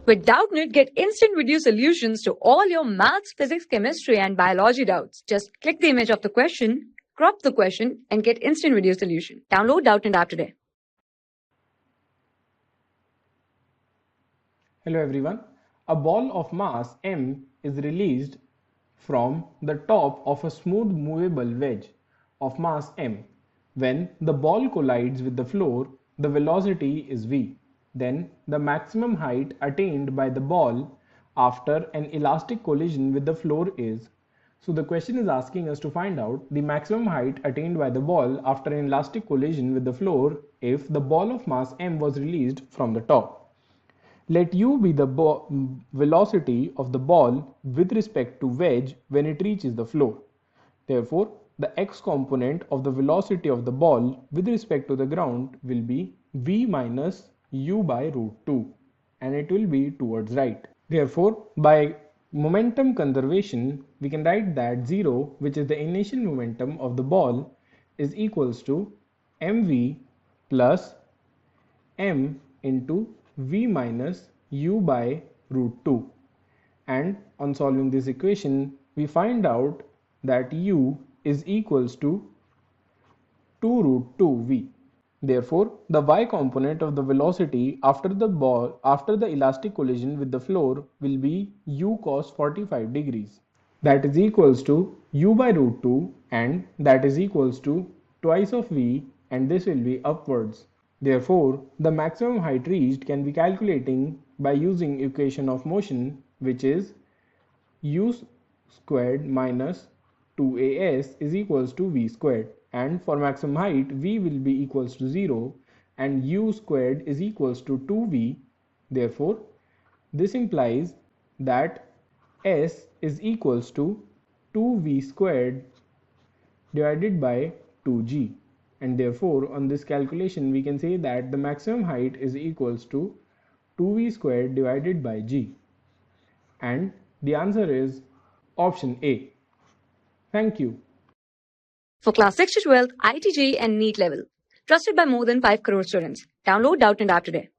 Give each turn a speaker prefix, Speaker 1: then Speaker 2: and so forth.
Speaker 1: With Doubtnut, get instant video solutions to all your maths, physics, chemistry, and biology doubts. Just click the image of the question, crop the question, and get instant video solution. Download Doubtnut app today.
Speaker 2: Hello everyone. A ball of mass m is released from the top of a smooth movable wedge of mass m. When the ball collides with the floor, the velocity is v. Then the maximum height attained by the ball after an elastic collision with the floor is. So the question is asking us to find out the maximum height attained by the ball after an elastic collision with the floor if the ball of mass m was released from the top. Let u be the velocity of the ball with respect to wedge when it reaches the floor. Therefore, the x component of the velocity of the ball with respect to the ground will be v minus u by root 2, and it will be towards right. Therefore, by momentum conservation, we can write that 0, which is the initial momentum of the ball, is equals to mv plus m into v minus u by root 2. And on solving this equation, we find out that u is equals to 2 root 2v. Therefore, the y component of the velocity after the elastic collision with the floor will be u cos 45 degrees. That is equals to u by root 2, and that is equals to twice of v, and this will be upwards. Therefore, the maximum height reached can be calculating by using equation of motion, which is u squared minus 2as is equals to v squared, and for maximum height v will be equals to 0 and u squared is equals to 2v. Therefore, this implies that s is equals to 2v squared divided by 2g, and therefore on this calculation we can say that the maximum height is equals to 2v squared divided by g, and the answer is option A. Thank you.
Speaker 1: For class 6 to 12, IIT JEE and NEET level. Trusted by more than 5 crore students. Download Doubtnut app today.